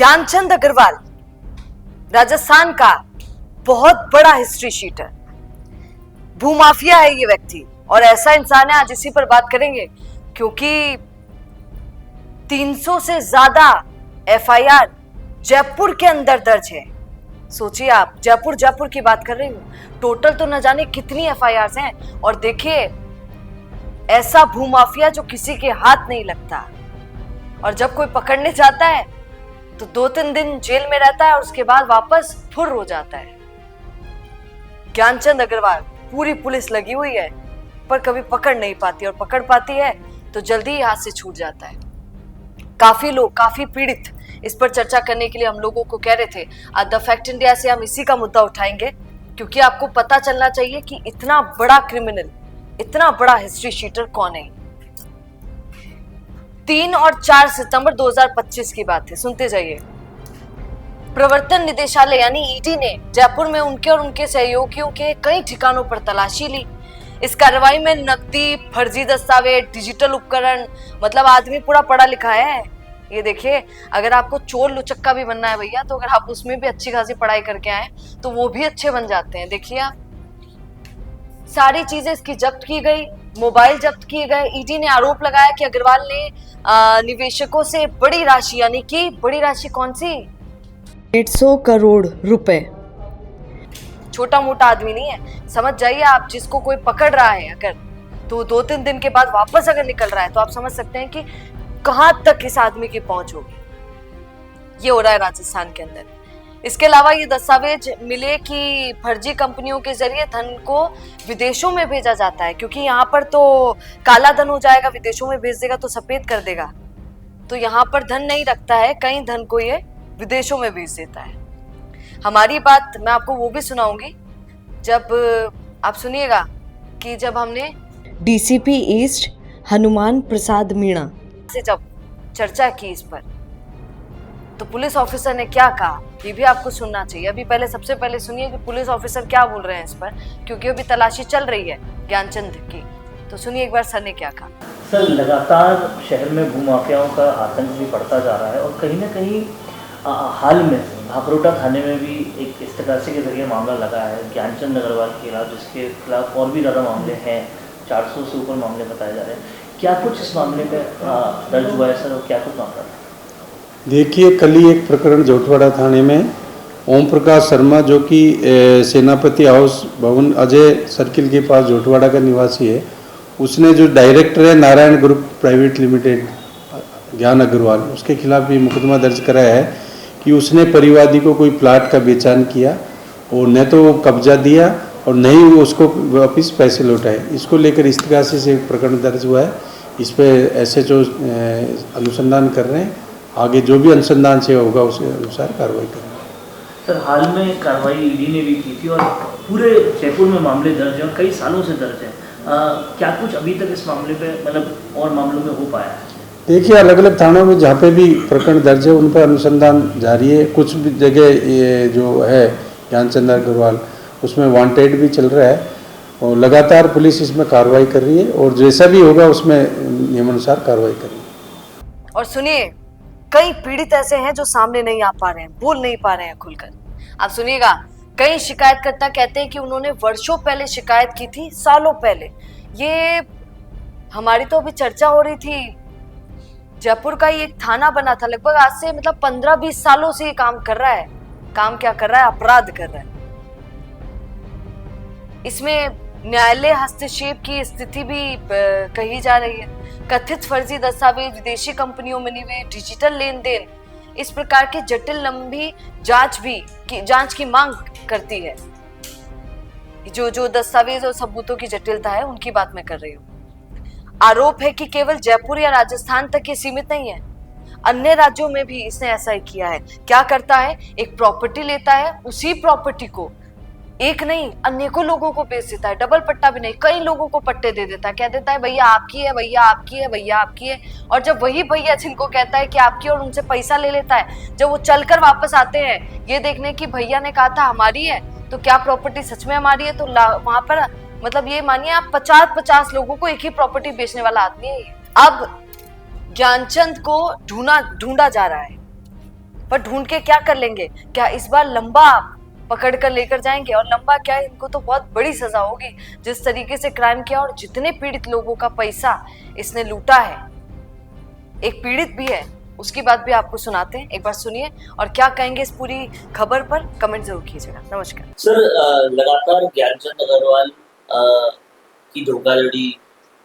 ज्ञानचंद अग्रवाल राजस्थान का बहुत बड़ा हिस्ट्री शीटर, भूमाफिया है ये व्यक्ति और ऐसा इंसान है। आज इसी पर बात करेंगे क्योंकि 300 से ज्यादा एफआईआर जयपुर के अंदर दर्ज है। सोचिए आप, जयपुर की बात कर रही हूं। टोटल तो न जाने कितनी एफआईआर हैं। और देखिए, ऐसा भूमाफिया जो किसी के हाथ नहीं लगता और जब कोई पकड़ने जाता है तो 2-3 दिन जेल में रहता है और उसके बाद वापस फुर हो जाता है। ज्ञानचंद अग्रवाल, पूरी पुलिस लगी हुई है पर कभी पकड़ नहीं पाती और पकड़ पाती है तो जल्दी ही हाथ से छूट जाता है। काफी लोग, काफी पीड़ित इस पर चर्चा करने के लिए हम लोगों को कह रहे थे द फैक्ट इंडिया से हम इसी का मुद्दा उठाएंगे क्योंकि आपको पता चलना चाहिए कि इतना बड़ा क्रिमिनल, इतना बड़ा हिस्ट्री शीटर कौन है। 3 और 4 सितंबर 2025 की बात है, सुनते जाइए। प्रवर्तन निदेशालय यानी ईडी ने जयपुर में उनके और उनके सहयोगियों के कई ठिकानों पर तलाशी ली। इस कार्रवाई में नकदी, फर्जी दस्तावेज, डिजिटल उपकरण, मतलब आदमी पूरा पढ़ा लिखा है। ये देखिए, अगर आपको चोर लुचक्का भी बनना है भैया, तो अगर आप उसमें भी अच्छी खासी पढ़ाई करके आए तो वो भी अच्छे बन जाते हैं। देखिए आप, सारी चीजें इसकी जब्त की गई, मोबाइल जब्त किए गए। ईडी ने आरोप लगाया कि अग्रवाल ने निवेशकों से बड़ी राशि, यानी कि बड़ी राशि कौन सी, 150 करोड़ रुपए। छोटा मोटा आदमी नहीं है, समझ जाइए आप। जिसको कोई पकड़ रहा है अगर, तो 2-3 दिन के बाद वापस अगर निकल रहा है तो आप समझ सकते हैं कि कहां तक इस आदमी की पहुंच होगी। ये हो रहा है राजस्थान के अंदर। इसके अलावा ये दस्तावेज मिले कि फर्जी कंपनियों के जरिए धन को विदेशों में भेजा जाता है, क्योंकि यहाँ पर तो काला धन हो जाएगा, विदेशों में भेज देगा तो सफेद कर देगा। तो यहाँ पर धन नहीं रखता है, कई धन को ये विदेशों में भेज देता है। हमारी बात मैं आपको वो भी सुनाऊंगी जब आप सुनिएगा कि जब हमने डीसीपी ईस्ट हनुमान प्रसाद मीणा से जब चर्चा की इस पर, तो पुलिस ऑफिसर ने क्या कहा, ये भी आपको सुनना चाहिए। अभी पहले, सबसे पहले सुनिए कि पुलिस ऑफिसर क्या बोल रहे हैं इस पर, क्योंकि अभी तलाशी चल रही है ज्ञानचंद की। तो सुनिए एक बार सर ने क्या कहा। सर, लगातार शहर में भूमाफियाओं का आतंक भी बढ़ता जा रहा है और कहीं ना कहीं हाल में भाखरोटा थाने में भी एक इस तरह के जरिए मामला लगा है ज्ञानचंद अग्रवाल के खिलाफ, जिसके खिलाफ और भी ज़्यादा मामले हैं। 400 से ऊपर मामले बताए जा रहे हैं। क्या कुछ इस मामले पे दर्ज हुआ है सर, और क्या कुछ मामला था? देखिए, कल ही एक प्रकरण जोटवाड़ा थाने में ओम प्रकाश शर्मा, जो कि सेनापति हाउस भवन अजय सर्किल के पास जोटवाड़ा का निवासी है, उसने जो डायरेक्टर है नारायण ग्रुप प्राइवेट लिमिटेड ज्ञान अग्रवाल, उसके खिलाफ भी मुकदमा दर्ज कराया है कि उसने परिवादी को कोई प्लाट का बेचान किया और न तो वो कब्जा दिया और न ही वो उसको वापस पैसे लौटाए। इसको लेकर इस तरह से प्रकरण दर्ज हुआ है। इस पर एसएचओ अनुसंधान कर रहे हैं। आगे जो भी अनुसंधान से होगा उसके अनुसार कार्रवाई करेंगे। सर, हाल में कार्रवाई ईडी ने भी की थी और पूरे जयपुर में मामले दर्ज हैं और कई सालों से दर्ज हैं। क्या कुछ अभी तक इस मामले पे, मतलब और मामलों में हो पाया है? देखिए, अलग अलग थानों में जहाँ पे भी प्रकरण दर्ज है उन पर अनुसंधान जारी है। कुछ भी जगह ये जो है ज्ञानचंद अग्रवाल, उसमें वांटेड भी चल रहा है और लगातार पुलिस इसमें कार्रवाई कर रही है और जैसा भी होगा उसमें नियमानुसार कार्रवाई करेंगे। और सुनिए, कई पीड़ित ऐसे हैं जो सामने नहीं आ पा रहे हैं, बोल नहीं पा रहे हैं खुलकर। आप सुनिएगा, कई शिकायतकर्ता कहते हैं कि उन्होंने वर्षों पहले शिकायत की थी, सालों पहले। ये हमारी तो अभी चर्चा हो रही थी, जयपुर का ही एक थाना बना था, लगभग आज से मतलब 15-20 सालों से ये काम कर रहा है। काम क्या कर रहा है? अपराध कर रहा है। इसमें न्यायालय हस्तक्षेप की स्थिति भी कही जा रही है। कथित फर्जी दस्तावेज, विदेशी कंपनियों में निवेश, डिजिटल लेन देन, इस प्रकार की जटिल लंबी जांच की मांग करती है। जो दस्तावेज और सबूतों की जटिलता है उनकी बात मैं कर रही हूँ। आरोप है कि केवल जयपुर या राजस्थान तक ये सीमित नहीं है, अन्य राज्यों में भी इसने ऐसा ही किया है। क्या करता है, एक प्रॉपर्टी लेता है, उसी प्रॉपर्टी को एक नहीं अनेकों लोगों को बेच देता है। डबल पट्टा भी नहीं, कई लोगों को पट्टे दे देता है। कह देता है भैया आपकी है, भैया आपकी है, भैया आपकी है। और जब वही भैया जिनको कहता है कि आपकी, और उनसे पैसा ले लेता है, जब वो चलकर वापस आते हैं ये देखने की भैया ने कहा था हमारी है, तो क्या प्रॉपर्टी सच में हमारी है, तो वहां पर मतलब ये मानिए आप 50-50 लोगों को एक ही प्रॉपर्टी बेचने वाला आदमी है। अब ज्ञानचंद को ढूंढा जा रहा है। पर ढूंढ के क्या कर लेंगे? क्या इस बार लंबा पकड़ कर लेकर जाएंगे? और लंबा क्या है, इनको तो बहुत बड़ी सजा होगी। जिस तरीके से क्राइम किया और जितने पीड़ित लोगों का पैसा इसने लूटा है, एक पीड़ित भी है, उसकी बात भी आपको सुनाते हैं। एक बार सुनिए और क्या कहेंगे इस पूरी खबर पर कमेंट जरूर कीजिएगा। नमस्कार सर, लगातार ज्ञानचंद अग्रवाल की धोखाधड़ी,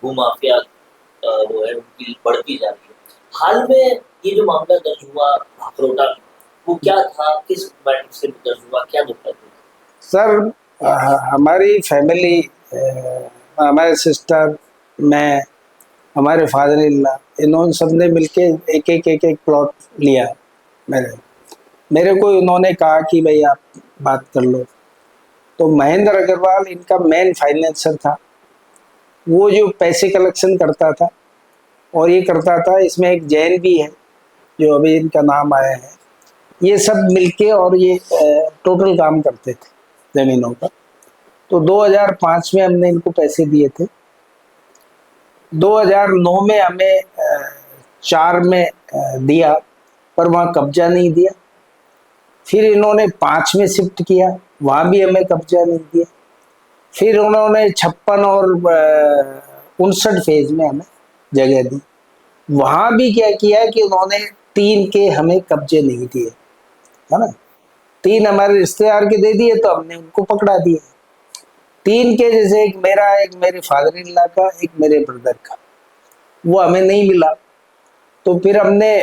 भूमाफिया वो है उनकी बढ़ती जा रही है। हाल में ये जो मामला दर्ज हुआ भाखरोटा, वो क्या था, किस मैटर से दर्ज हुआ, क्या धोखा था? सर, हमारी फैमिली, हमारे सिस्टर, मैं, हमारे फादर इन लॉ, इन्होंने सबने मिलके एक प्लॉट लिया। मेरे को इन्होंने कहा कि भाई आप बात कर लो। तो महेंद्र अग्रवाल इनका मेन फाइनेंसर था, वो जो पैसे कलेक्शन करता था और ये करता था। इसमें एक जैन भी है जो अभी इनका नाम आया है। ये सब मिलके और ये टोटल काम करते थे जमीनों का। तो 2005 में हमने इनको पैसे दिए थे। 2009 में हमें 4 में दिया, पर वहाँ कब्जा नहीं दिया। फिर इन्होंने 5 में शिफ्ट किया, वहाँ भी हमें कब्जा नहीं दिया। फिर उन्होंने 56 और 59 फेज में हमें जगह दी। वहाँ भी क्या किया कि उन्होंने 3 के हमें कब्जे नहीं दिए, है ना। 3 हमारे रिश्तेदार के दे दिए तो हमने उनको पकड़ा दिया। 3 के जैसे एक मेरा, एक मेरे फादर इन लॉ का, एक मेरे ब्रदर का, वो हमें नहीं मिला। तो फिर हमने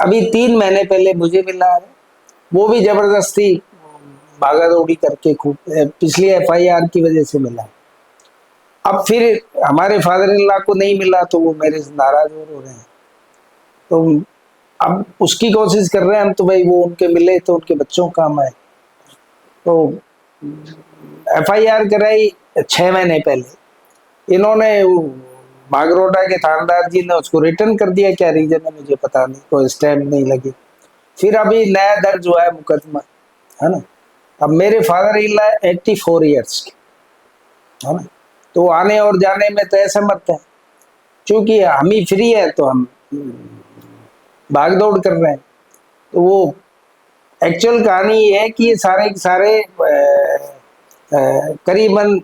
अभी 3 महीने पहले मुझे मिला है, वो भी जबरदस्ती भागा दौड़ी करके खूब पिछली FIR की वजह से मिला। अब फिर हमारे फादर इन लॉ को नहीं मिला तो वो मेरे से नाराज हो रहे हैं। तो अब उसकी कोशिश कर रहे हैं हम, तो भाई वो उनके मिले तो उनके बच्चों काम आए। तो FIR कराई 6 महीने पहले। इन्होंने भागरोटा के थानेदार जी ने उसको रिटर्न कर दिया। क्या रीजन है मुझे पता नहीं, कोई स्टैम्प नहीं लगी। फिर अभी नया दर्ज हुआ है मुकदमा, है ना। अब मेरे फादर इन लॉ 84 ईयर्स के, है ना। तो आने और जाने में तो ऐसा मत है, क्योंकि हम ही फ्री है तो हम भाग दौड़ कर रहे हैं। तो वो एक्चुअल कहानी ये है कि ये सारे के सारे करीबन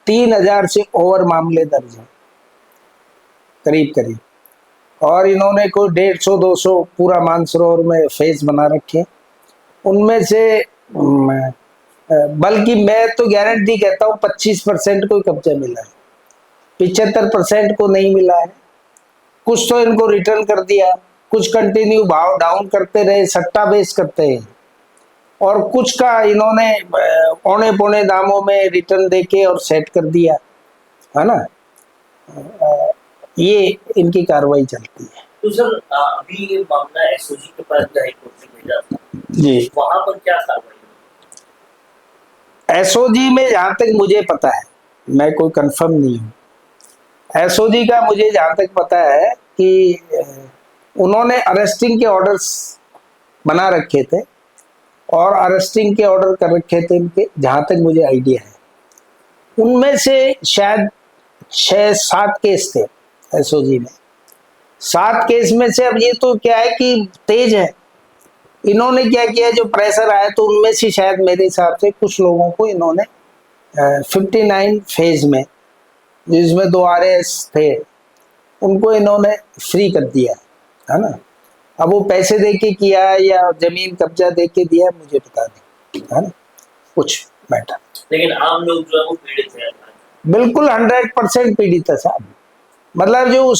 3000 से ओवर मामले दर्ज हैं, करीब। और इन्होंने कोई 150-200 पूरा मानसरोवर में फेस बना रखे। उनमें से बल्कि मैं तो गारंटी कहता हूँ 25% को कब्जा मिला है, 75% को नहीं मिला है। कुछ तो इनको रिटर्न कर दिया, कुछ कंटिन्यू भाव डाउन करते रहे, सट्टा बेस करते हैं। और कुछ का इन्होंने औने पौने दामों में रिटर्न देके और सेट कर दिया, है ना। ये इनकी कार्रवाई चलती है। तो सर, अभी ये मामला SOG के पास हाई कोर्ट में भेजा था जी, वहां पर क्या कार्रवाई? SOG में जहाँ तक मुझे पता है, मैं कोई कंफर्म नहीं हूँ, SOG का मुझे जहाँ तक पता है कि उन्होंने अरेस्टिंग के ऑर्डर्स बना रखे थे और अरेस्टिंग के ऑर्डर कर रखे थे इनके, जहाँ तक मुझे आइडिया है। उनमें से शायद 6-7 केस थे SOG में। 7 केस में से अब ये तो क्या है कि तेज है, इन्होंने क्या किया, जो प्रेशर आया तो उनमें से शायद मेरे हिसाब से कुछ लोगों को इन्होंने 59 फेज में, जिसमें 2 RAS थे, उनको इन्होंने फ्री कर दिया, है ना। अब वो पैसे दे के किया या जमीन कब्जा दे के दिया मुझे पता नहीं, है ना, कुछ मैटर। लेकिन आम लोग जो है वो पीड़ित है। बिल्कुल 100% पीड़ित है साहब। मतलब जो